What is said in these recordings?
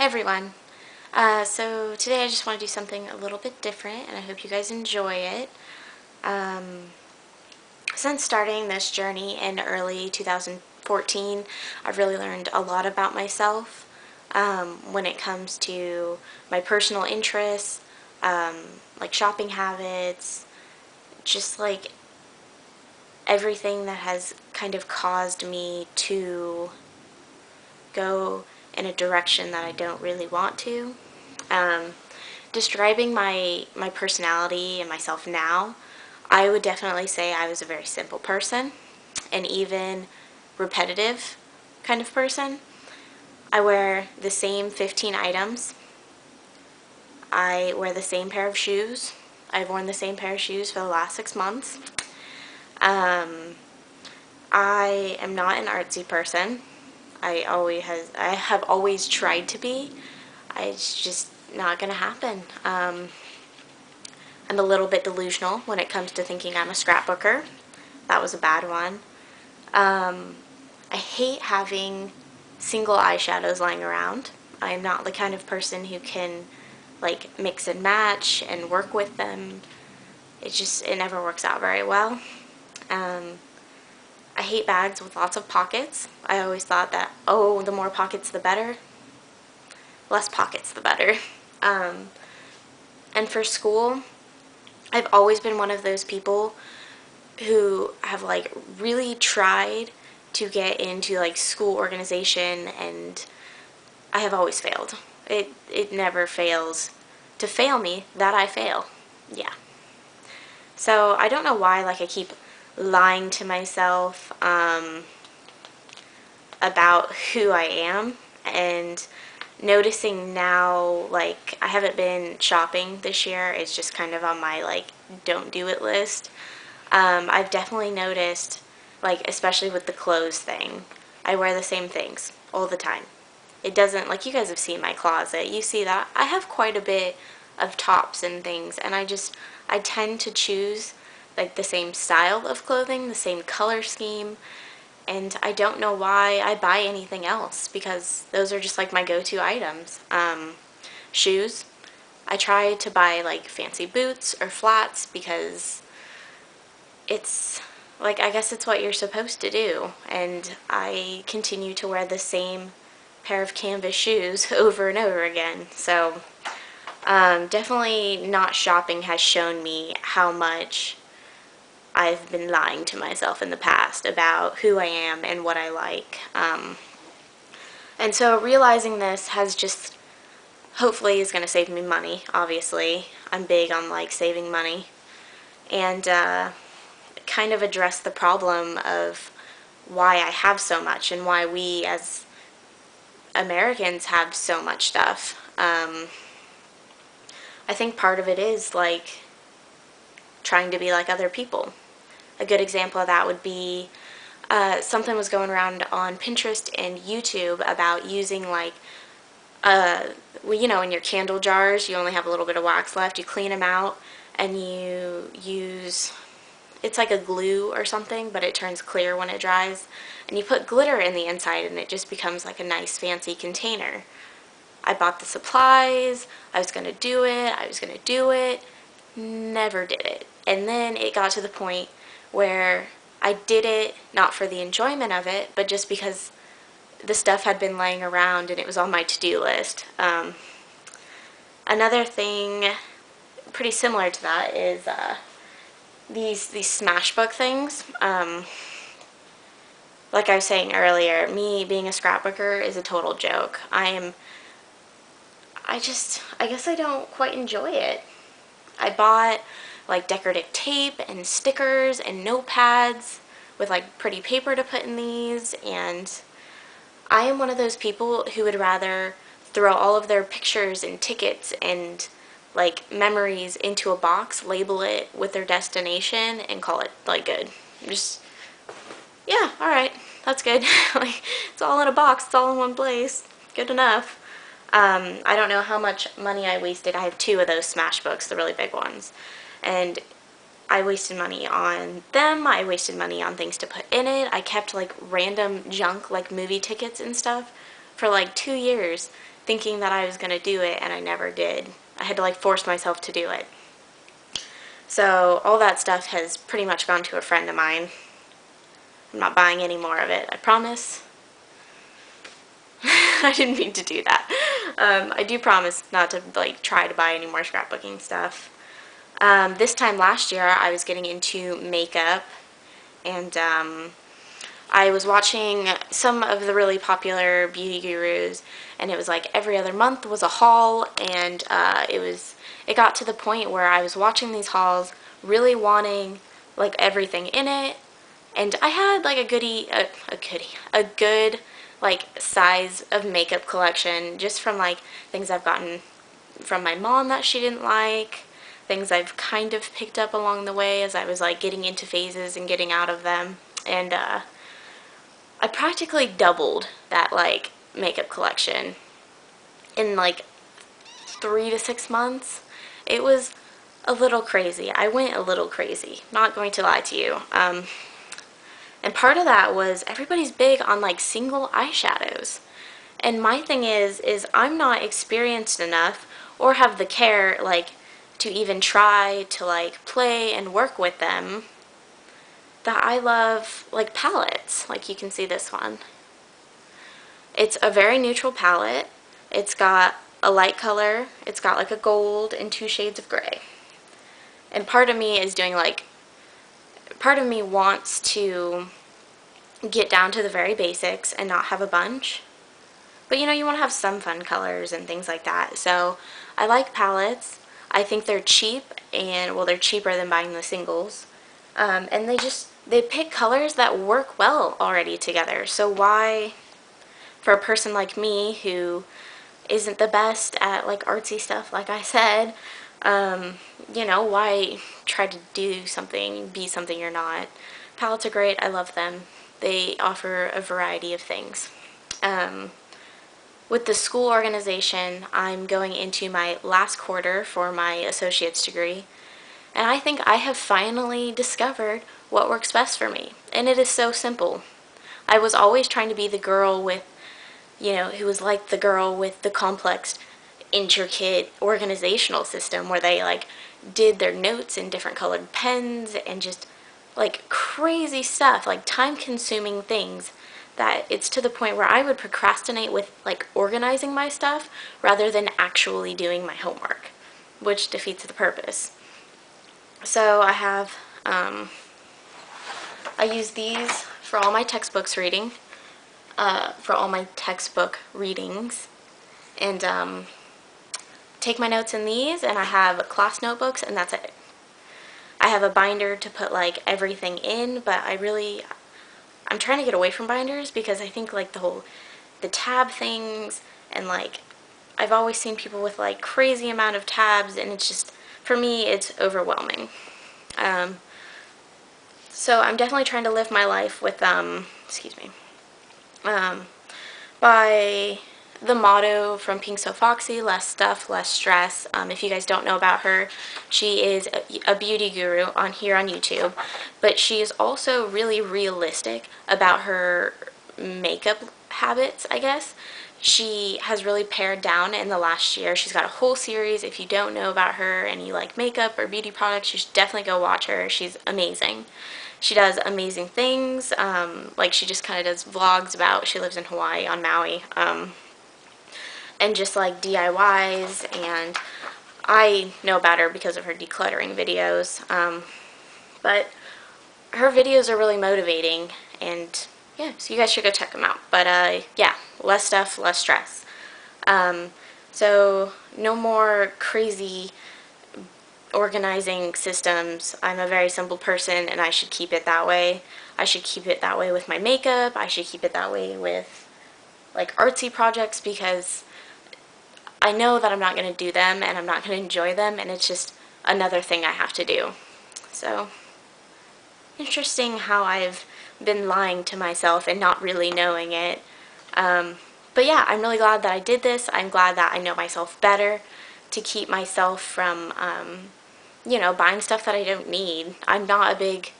Hey everyone. So today I just want to do something a little bit different, and I hope you guys enjoy it. Since starting this journey in early 2014, I've really learned a lot about myself when it comes to my personal interests, um, like shopping habits, just like everything that has kind of caused me to go in a direction that I don't really want to. Um, Describing my personality and myself now, I would definitely say I was a very simple person, and even repetitive kind of person. I wear the same 15 items. I wear the same pair of shoes. I've worn the same pair of shoes for the last 6 months. Um, I am not an artsy person. I have always tried to be. It's just not gonna happen. I'm a little bit delusional when it comes to thinking I'm a scrapbooker. That was a bad one. I hate having single eyeshadows lying around. I'm not the kind of person who can like mix and match and work with them. It never works out very well. Um, I hate bags with lots of pockets. I always thought that, oh, the more pockets the better. Less pockets the better. Um, and for school, I've always been one of those people who have like really tried to get into like school organization, and I have always failed. It never fails to fail me that I fail. Yeah. So I don't know why like I keep lying to myself about who I am, and noticing now like I haven't been shopping this year. It's just kind of on my like don't do it list. I've definitely noticed, like, especially with the clothes thing, I wear the same things all the time. It doesn't, like, you guys have seen my closet. You see that. I have quite a bit of tops and things, and I tend to choose, like, the same style of clothing, the same color scheme, and I don't know why I buy anything else, because those are just, like, my go-to items. Shoes. I try to buy, like, fancy boots or flats because it's like, I guess it's what you're supposed to do, and I continue to wear the same pair of canvas shoes over and over again. So definitely not shopping has shown me how much I've been lying to myself in the past about who I am and what I like. And so realizing this has just hopefully is going to save me money. Obviously I'm big on like saving money, and kind of address the problem of why I have so much and why we as Americans have so much stuff. I think part of it is like trying to be like other people. A good example of that would be something was going around on Pinterest and YouTube about using like well, you know, in your candle jars you only have a little bit of wax left. You clean them out and you use, it's like a glue or something, but it turns clear when it dries, and you put glitter in the inside and it just becomes like a nice fancy container. I bought the supplies, I was going to do it, never did it. And then it got to the point where I did it not for the enjoyment of it, but just because the stuff had been laying around and it was on my to-do list. Another thing pretty similar to that is these Smashbook things. Like I was saying earlier, me being a scrapbooker is a total joke. I guess I don't quite enjoy it. I bought like decorative tape and stickers and notepads with like pretty paper to put in these, and I am one of those people who would rather throw all of their pictures and tickets and like memories into a box, label it with their destination, and call it like good. Just, yeah, alright, that's good. Like, it's all in a box, it's all in one place. Good enough. I don't know how much money I wasted. I have two of those Smashbooks, the really big ones. And I wasted money on them. I wasted money on things to put in it. I kept like random junk, like movie tickets and stuff, for like 2 years. thinking that I was going to do it, and I never did. I had to like force myself to do it. So all that stuff has pretty much gone to a friend of mine. I'm not buying any more of it, I promise. I didn't mean to do that. I do promise not to like try to buy any more scrapbooking stuff. This time last year, I was getting into makeup, and I was watching some of the really popular beauty gurus, and it was like every other month was a haul, and it got to the point where I was watching these hauls, really wanting like everything in it, and I had like a good like size of makeup collection just from like things I've gotten from my mom that she didn't like, things I've kind of picked up along the way as I was like getting into phases and getting out of them, and I practically doubled that like makeup collection in like 3 to 6 months. It was a little crazy. I went a little crazy, not going to lie to you. And part of that was everybody's big on like single eyeshadows. And my thing is I'm not experienced enough or have the care like to even try to like play and work with them, that I love like palettes. Like you can see this one. It's a very neutral palette. It's got a light color, it's got like a gold and 2 shades of gray. And part of me is doing like, part of me wants to get down to the very basics and not have a bunch. But you know, you want to have some fun colors and things like that. So I like palettes. I think they're cheap, and well, they're cheaper than buying the singles. And they pick colors that work well already together. So why, for a person like me who isn't the best at like artsy stuff, like I said, you know, why try to do something, be something you're not? Palettes are great. I love them. They offer a variety of things. With the school organization, I'm going into my last quarter for my associate's degree, and I think I have finally discovered what works best for me. And it is so simple. I was always trying to be the girl with, you know, who was like the girl with the complex, intricate organizational system where they like did their notes in different colored pens and just like crazy stuff, like time consuming things that it's to the point where I would procrastinate with like organizing my stuff rather than actually doing my homework, which defeats the purpose. So I have, I use these for all my textbooks reading, for all my textbook readings, and take my notes in these, and I have class notebooks, and that's it. I have a binder to put like everything in, but I'm trying to get away from binders because I think like the tab things, and like I've always seen people with like crazy amount of tabs, and it's just, for me, it's overwhelming. So I'm definitely trying to live my life with, excuse me, by the motto from Pink So Foxy, less stuff, less stress. If you guys don't know about her, she is a beauty guru on YouTube, but she is also really realistic about her makeup habits, I guess. She has really pared down in the last year. She's got a whole series. If you don't know about her and you like makeup or beauty products, you should definitely go watch her. She's amazing. She does amazing things. Like she just kind of does vlogs about, she lives in Hawaii on Maui. And just like DIYs, and I know about her because of her decluttering videos. But her videos are really motivating, and yeah, so you guys should go check them out. But yeah, less stuff, less stress. So no more crazy organizing systems. I'm a very simple person, and I should keep it that way. I should keep it that way with my makeup. I should keep it that way with like artsy projects, because I know that I'm not going to do them and I'm not going to enjoy them, and it's just another thing I have to do. So, interesting how I've been lying to myself and not really knowing it. But yeah, I'm really glad that I did this. I'm glad that I know myself better to keep myself from, you know, buying stuff that I don't need. I'm not a big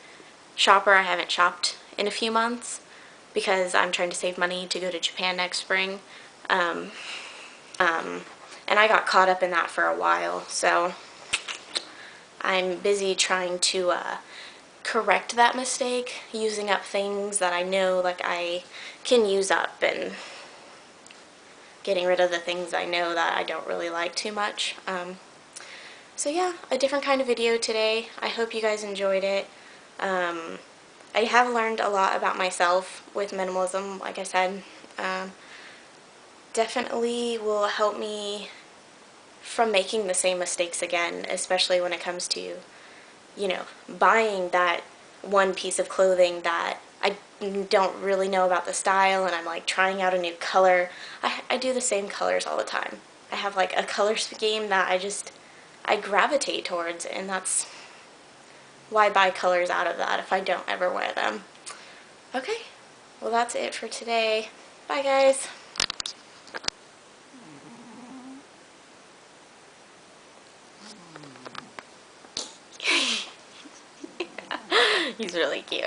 shopper. I haven't shopped in a few months because I'm trying to save money to go to Japan next spring. And I got caught up in that for a while, so I'm busy trying to correct that mistake, using up things that I know like I can use up and getting rid of the things I know that I don't really like too much. So yeah, a different kind of video today. I hope you guys enjoyed it. I have learned a lot about myself with minimalism, like I said. Definitely will help me from making the same mistakes again, especially when it comes to, you know, buying that one piece of clothing that I don't really know about the style and I'm like trying out a new color. I do the same colors all the time. I have like a color scheme that I gravitate towards, and that's why buy colors out of that if I don't ever wear them. Okay, well that's it for today. Bye guys. He's really cute.